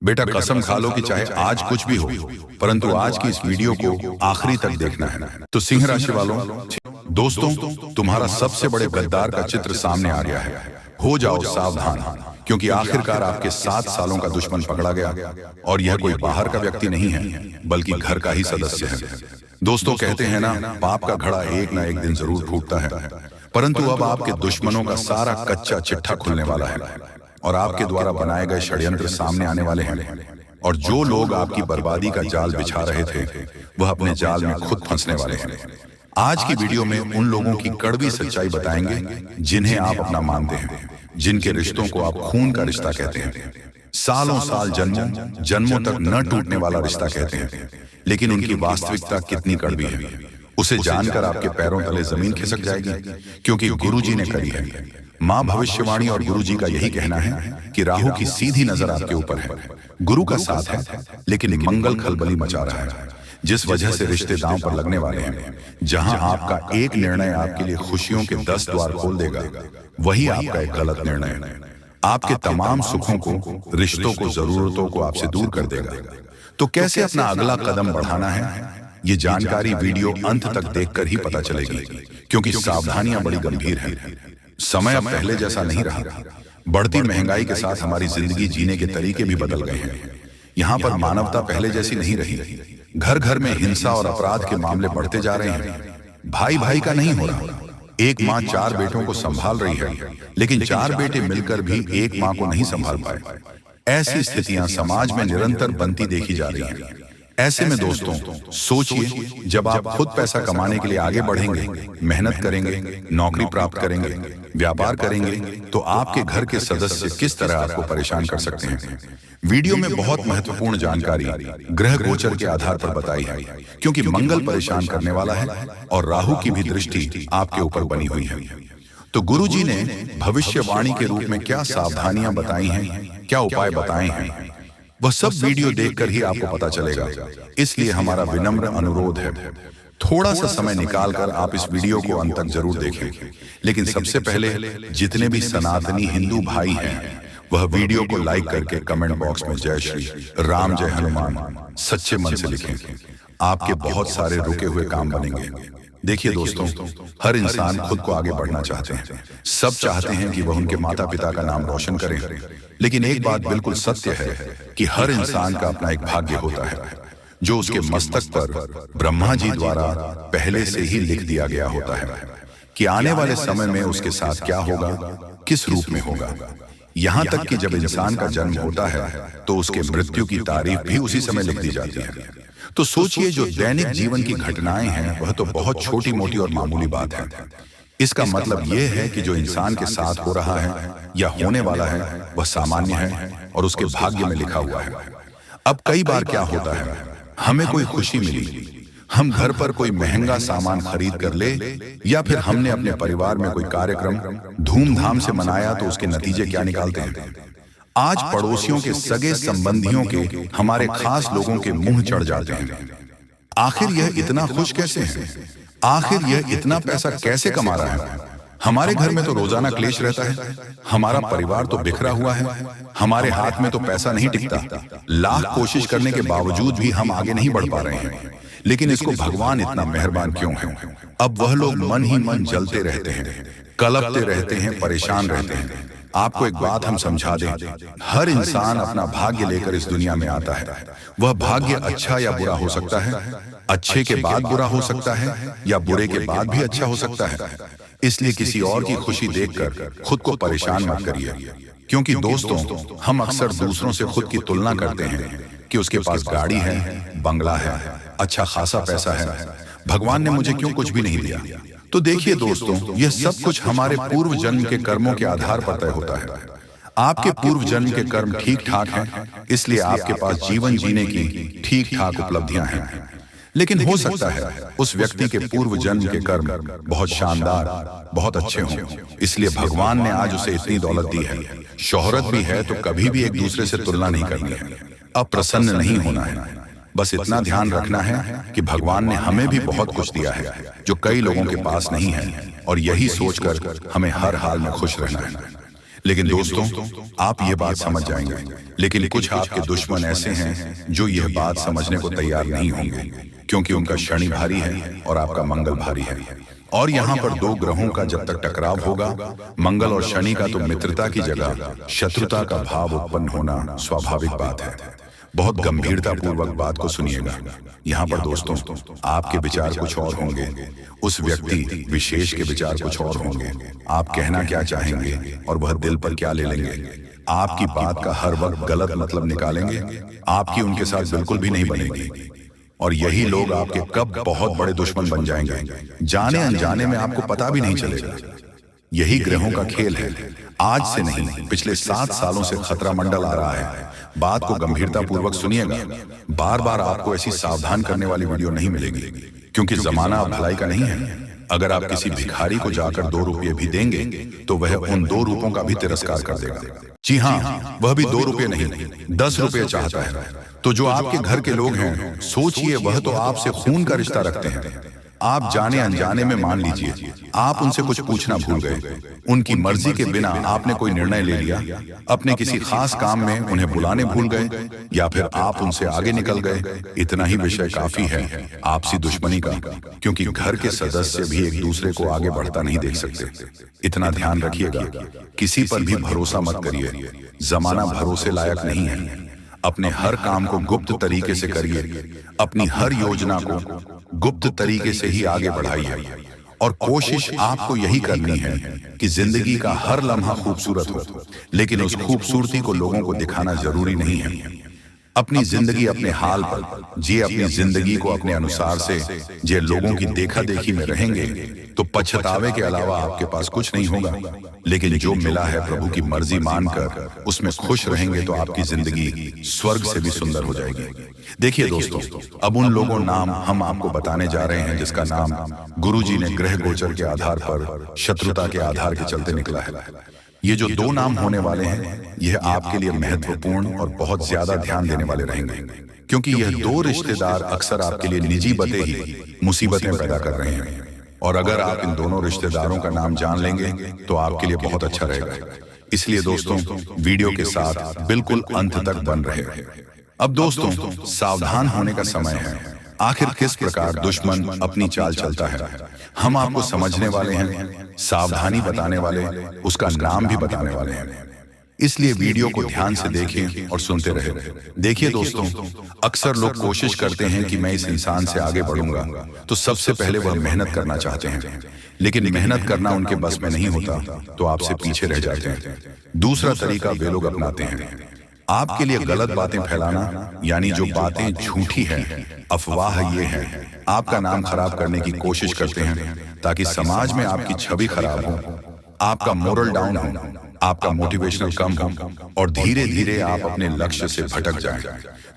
बेटा कसम खा लो कि चाहे आज कुछ भी हो, परंतु आज की इस वीडियो को आखिरी तक देखना है। तो सिंह राशि वालों, दोस्तों, तुम्हारा सबसे बड़े गद्दार का चित्र सामने आ गया है। हो जाओ सावधान, क्योंकि आखिरकार आपके 7 सालों का दुश्मन पकड़ा गया और यह कोई बाहर का व्यक्ति नहीं है, बल्कि घर का ही सदस्य है। दोस्तों, कहते हैं ना, पाप का घड़ा एक ना एक दिन जरूर फूटता है, परंतु अब आपके दुश्मनों का सारा कच्चा चिट्ठा खुलने वाला है और आपके द्वारा बनाए गए षड्यंत्र सामने आने वाले हैं। और जो लोग आपकी बर्बादी का जाल बिछा रहे थे, वह अपने जाल में खुद फंसने वाले हैं। आज की वीडियो में उन लोगों की कड़वी सच्चाई बताएंगे जिन्हें आप अपना मानते हैं, जिनके रिश्तों को आप खून का रिश्ता कहते हैं, सालों साल जन्मों जन्मों तक न टूटने वाला रिश्ता कहते हैं, लेकिन उनकी वास्तविकता कितनी कड़वी है, उसे जानकर आपके पैरों तले जमीन खिसक जाएगी, क्योंकि गुरुजी ने करी है। माँ भविष्यवाणी और गुरुजी का यही कहना है कि राहु की सीधी नजर आपके ऊपर है, गुरु का साथ है, लेकिन मंगल खलबली मचा रहा है, जिस वजह से रिश्ते दांव पर लगने वाले हैं। जहां आपका एक निर्णय आपके लिए खुशियों के 10 द्वार खोल देगा, वही आपका एक गलत निर्णय आपके तमाम सुखों को, रिश्तों को, जरूरतों को आपसे दूर कर देगा। तो कैसे अपना अगला कदम बढ़ाना है, ये जानकारी वीडियो अंत तक देखकर ही पता चलेगी, क्योंकि सावधानियां बड़ी गंभीर हैं। समय अब पहले जैसा नहीं रहा। बढ़ती महंगाई के साथ हमारी जिंदगी जीने के तरीके भी बदल गए हैं। यहाँ पर मानवता पहले जैसी नहीं रही। घर घर में हिंसा और अपराध के मामले बढ़ते जा रहे हैं। भाई भाई का नहीं हो रहा। एक माँ 4 बेटों को संभाल रही है, लेकिन 4 बेटे मिलकर भी एक माँ को नहीं संभाल पाए। ऐसी स्थितियां समाज में निरंतर बनती देखी जा रही हैं। ऐसे में दोस्तों, सोचिए, जब आप खुद पैसा कमाने के लिए आगे बढ़ेंगे, मेहनत करेंगे, नौकरी प्राप्त करेंगे, व्यापार करेंगे, तो आपके घर के सदस्य किस तरह आपको परेशान कर सकते हैं। वीडियो में बहुत महत्वपूर्ण जानकारी ग्रह गोचर के आधार पर बताई है, क्योंकि मंगल परेशान करने वाला है और राहु की भी दृष्टि आपके ऊपर बनी हुई है। तो गुरुजी ने भविष्यवाणी के रूप में क्या सावधानियां बताई हैं, क्या उपाय बताए हैं, वह सब वीडियो देखकर ही आपको पता चलेगा। इसलिए हमारा विनम्र अनुरोध है, थोड़ा सा समय निकालकर आप इस वीडियो को अंत तक जरूर देखें। लेकिन सबसे पहले जितने भी सनातनी हिंदू भाई हैं, वह वीडियो को लाइक करके कमेंट बॉक्स में जय श्री राम, जय हनुमान सच्चे मन से लिखें। आपके बहुत सारे रुके हुए काम बनेंगे। देखिए दोस्तों, हर इंसान खुद को आगे बढ़ना चाहते हैं। सब चाहते हैं कि वह उनके माता पिता का नाम रोशन करें, लेकिन एक बात बिल्कुल सत्य है कि हर इंसान का अपना एक भाग्य होता है, जो उसके मस्तक पर ब्रह्मा जी द्वारा पहले से ही लिख दिया गया होता है कि आने वाले समय में उसके साथ क्या होगा, किस रूप में होगा। यहाँ तक कि जब इंसान का जन्म होता है, तो उसके मृत्यु की तारीख भी उसी समय लिख दी जाती है। तो सोचिए, जो दैनिक जीवन की घटनाएं हैं, वह तो बहुत छोटी मोटी और मामूली बात है। इसका मतलब यह है कि जो इंसान के साथ हो रहा है या होने वाला है, वह सामान्य है और उसके भाग्य में लिखा हुआ है। अब कई बार क्या होता है, हमें कोई खुशी मिली, हम घर पर कोई महंगा सामान खरीद कर ले, या फिर हमने अपने परिवार में कोई कार्यक्रम धूमधाम से मनाया, तो उसके नतीजे क्या निकालते हैं। आज पड़ोसियों के सगे संबंधियों के, हमारे खास लोगों के मुंह चढ़ जाते हैं। आखिर यह इतना खुश कैसे है, आखिर यह इतना पैसा कैसे कमा रहा है। हमारे घर में तो रोजाना क्लेश रहता है, हमारा परिवार तो बिखरा हुआ है, हमारे हाथ में तो पैसा नहीं टिकता। लाख कोशिश करने के बावजूद भी हम आगे नहीं बढ़ पा रहे हैं, लेकिन इसको भगवान इतना मेहरबान क्यों है। अब वह लोग मन ही मन जलते रहते हैं, कलपते रहते हैं, परेशान रहते हैं। आपको एक बात हम समझा दें, हर इंसान अपना भाग्य लेकर इस दुनिया में आता है। वह भाग्य अच्छा या बुरा हो सकता है, अच्छे के बाद बुरा हो सकता है, या बुरे के बाद भी अच्छा हो सकता है। इसलिए किसी और की खुशी देखकर खुद को परेशान मत करिए, क्योंकि दोस्तों, हम अक्सर दूसरों से खुद की तुलना करते हैं कि उसके पास गाड़ी है, बंगला है, अच्छा खासा पैसा है, भगवान ने मुझे क्यों कुछ भी नहीं दिया। तो देखिए दोस्तों, यह सब कुछ हमारे पूर्व जन्म के कर्मों के आधार पर तय होता है। आपके पूर्व जन्म के कर्म ठीक ठाक हैं, इसलिए आपके पास जीवन जीने की ठीक ठाक उपलब्धियां हैं। लेकिन हो सकता है उस व्यक्ति के पूर्व जन्म के कर्म बहुत शानदार, बहुत अच्छे हों, इसलिए भगवान ने आज उसे इतनी दौलत दी है, शोहरत भी है, तो कभी भी एक दूसरे से तुलना नहीं करनी है, अप्रसन्न नहीं होना है। बस इतना ध्यान रखना है कि भगवान ने हमें भी बहुत कुछ दिया है जो कई लोगों के पास नहीं है, और यही सोचकर हमें हर हाल में खुश रहना है। लेकिन दोस्तों, आप ये बात समझ जाएंगे, लेकिन कुछ आपके दुश्मन ऐसे हैं जो यह बात समझने को तैयार नहीं होंगे, क्योंकि उनका शनि भारी है और आपका मंगल भारी है। और यहाँ पर दो ग्रहों का जब तक टकराव होगा, मंगल और शनि का, तो मित्रता की जगह शत्रुता का भाव उत्पन्न होना स्वाभाविक बात है। बहुत गंभीरता पूर्वक बात को सुनिएगा। यहाँ पर दोस्तों, आपके विचार कुछ और होंगे, उस व्यक्ति विशेष के विचार कुछ और होंगे। आप कहना क्या चाहेंगे और वह दिल पर क्या ले लेंगे। आपकी बात का हर वक्त गलत मतलब निकालेंगे, आपकी उनके साथ बिल्कुल भी नहीं बनेगी। और यही लोग आपके कब बहुत बड़े दुश्मन बन जाएंगे, जाने अनजाने में आपको पता भी नहीं चलेगा। यही ग्रहों का खेल है। आज से नहीं, पिछले 7 सालों से खतरा मंडल आ रहा है। बात को गंभीरता पूर्वक सुनिएगा। बार बार आपको ऐसी सावधान करने वाली वीडियो नहीं मिलेगी, क्योंकि जमाना अब भलाई का नहीं है। अगर आप किसी भिखारी को जाकर 2 रुपये भी देंगे तो वह उन 2 रुपयों का भी तिरस्कार कर देगा। जी हाँ, वह भी 2 रुपये नहीं, 10 रुपये चाहता है। तो जो आपके घर के लोग हैं, सोचिए, वह तो आपसे खून का रिश्ता रखते हैं। आप जाने अनजाने में मान लीजिए आप उनसे कुछ पूछना भूल गए, उनकी मर्जी के बिना आपने कोई निर्णय ले लिया, अपने किसी खास काम में उन्हें बुलाने भूल गए, या फिर आप उनसे आगे निकल गए। इतना ही विषय काफी है आपसी दुश्मनी का, क्योंकि घर के सदस्य भी एक दूसरे को आगे बढ़ता नहीं देख सकते। इतना ध्यान रखिएगा, किसी पर भी भरोसा मत करिए। जमाना भरोसे लायक नहीं है। अपने हर काम को गुप्त तरीके से करिए, अपनी हर योजना को गुप्त तरीके से ही आगे बढ़ाइए। और कोशिश आपको यही करनी है कि जिंदगी का हर लम्हा खूबसूरत हो, लेकिन उस खूबसूरती को लोगों को दिखाना जरूरी नहीं है। अपनी जिंदगी अपने हाल पर जिए, अपनी जिंदगी को अपने अनुसार से जे लोगों की देखा देखी में रहेंगे तो पछतावे के अलावा आपके पास कुछ नहीं होगा। लेकिन जो मिला है प्रभु की मर्जी मानकर उसमें खुश रहेंगे तो आपकी जिंदगी स्वर्ग से भी सुंदर हो जाएगी। देखिए दोस्तों, अब उन लोगों नाम हम आपको बताने जा रहे हैं जिसका नाम गुरुजी ने ग्रह गोचर के आधार पर शत्रुता के आधार के चलते निकला है। ये जो 2 नाम होने वाले हैं, यह आपके लिए महत्वपूर्ण और बहुत ज्यादा ध्यान देने वाले रहेंगे, क्योंकि यह 2 रिश्तेदार अक्सर आपके लिए निजी बातें ही मुसीबतें पैदा कर रहे हैं। और अगर आप इन दोनों रिश्तेदारों का नाम जान लेंगे तो आपके लिए बहुत अच्छा रहेगा। इसलिए दोस्तों, वीडियो के साथ बिल्कुल अंत तक बन रहे। अब दोस्तों, सावधान होने का समय है। आखिर किस प्रकार दुश्मन अपनी चाल चलता है, हम आपको समझने वाले हैं, सावधानी बताने वाले, उसका नाम भी बताने वाले हैं। इसलिए वीडियो को ध्यान से देखें और सुनते रहे। देखिए दोस्तों, अक्सर लोग कोशिश करते हैं कि मैं इस इंसान से आगे बढ़ूंगा, तो सबसे पहले वह मेहनत करना चाहते हैं, लेकिन मेहनत करना उनके बस में नहीं होता तो आपसे पीछे रह जाते हैं। दूसरा तरीका वे लोग अपनाते हैं, आपके लिए गलत बातें फैलाना, यानी जो बातें झूठी हैं, अफवाह ये है, आपका नाम खराब करने की कोशिश करते हैं ताकि समाज में आपकी छवि खराब हो, आपका मोरल डाउन हो, आपका मोटिवेशनल कम हो और धीरे धीरे आप अपने लक्ष्य से भटक जाएं।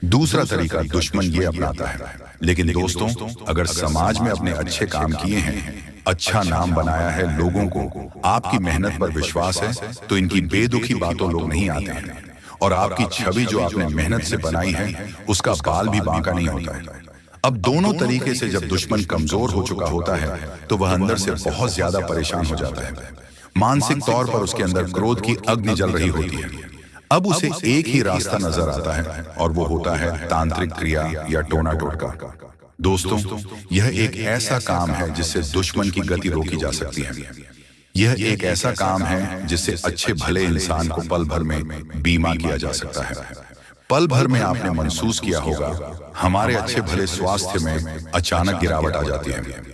दूसरा तरीका दुश्मन ये अपनाता है। लेकिन दोस्तों, अगर समाज में अपने अच्छे काम किए हैं, अच्छा नाम बनाया है, लोगों को आपकी मेहनत पर विश्वास है, तो इनकी बेदुखी बातों लोग नहीं आते हैं। और आपकी छवि जो आपने मेहनत से बनाई है, उसका बाल भी बांका नहीं होता है। अब दोनों तरीके से जब दुश्मन कमजोर हो चुका होता है तो वह अंदर से बहुत ज्यादा परेशान हो जाता है। मानसिक तौर पर उसके अंदर क्रोध की अग्नि जल रही होती है। अब उसे एक ही रास्ता नजर आता है और वो होता है तांत्रिक क्रिया या टोना टोटका। दोस्तों, यह एक ऐसा काम है जिससे दुश्मन की गति रोकी जा सकती है। यह एक ऐसा काम है जिससे अच्छे भले इंसान को पल भर में बीमा किया जा सकता है। पल भर में आपने महसूस किया होगा, हमारे अच्छे भले स्वास्थ्य में अचानक गिरावट आ जाती है।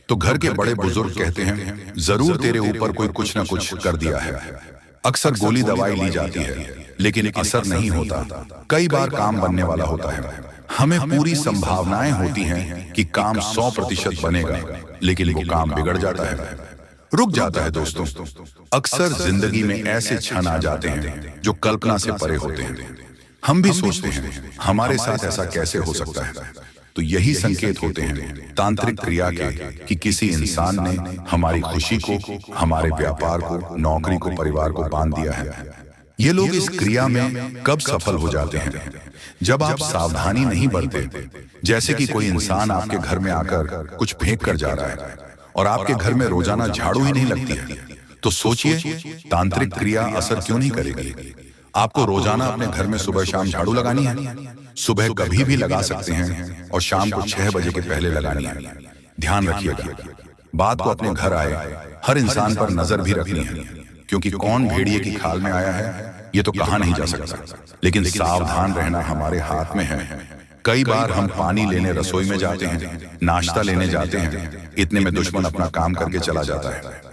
तो घर के बड़े बुजुर्ग कहते हैं, जरूर तेरे ऊपर कोई कुछ न कुछ कर दिया है। अक्सर गोली दवाई ली जाती है लेकिन असर नहीं होता। कई बार काम बनने वाला होता है, हमें पूरी संभावनाएं होती हैं कि काम 100% बनेगा, लेकिन वो काम बिगड़ जाता है, रुक जाता है। दोस्तों, अक्सर जिंदगी में ऐसे क्षण आ जाते हैं जो कल्पना से परे होते हैं। हम भी सोचते हैं हमारे साथ ऐसा कैसे हो सकता है। तो यही संकेत होते हैं तांत्रिक क्रिया के कि किसी इंसान ने हमारी खुशी को, हमारे व्यापार को, नौकरी को, परिवार को बांध दिया है। ये लोग इस क्रिया में कब सफल हो जाते हैं? जब आप सावधानी नहीं बरते। जैसे कि कोई इंसान आपके घर में आकर कुछ फेंक कर जा रहा है और आपके घर में रोजाना झाड़ू ही नहीं लगती है, तो सोचिए तांत्रिक क्रिया असर क्यों नहीं करेगी। आपको रोजाना अपने घर में सुबह शाम झाड़ू लगानी है। सुबह कभी भी लगा सकते हैं और शाम को 6 बजे के पहले लगानी है। ध्यान रखिएगा, बात को अपने घर आए हर इंसान पर नजर भी रखनी है, क्योंकि कौन भेड़िए की खाल में आया है ये तो कहा नहीं जा सकता, लेकिन सावधान रहना हमारे हाथ में है। कई बार हम पानी लेने रसोई में जाते हैं, नाश्ता लेने जाते हैं, इतने में दुश्मन अपना काम करके चला जाता है।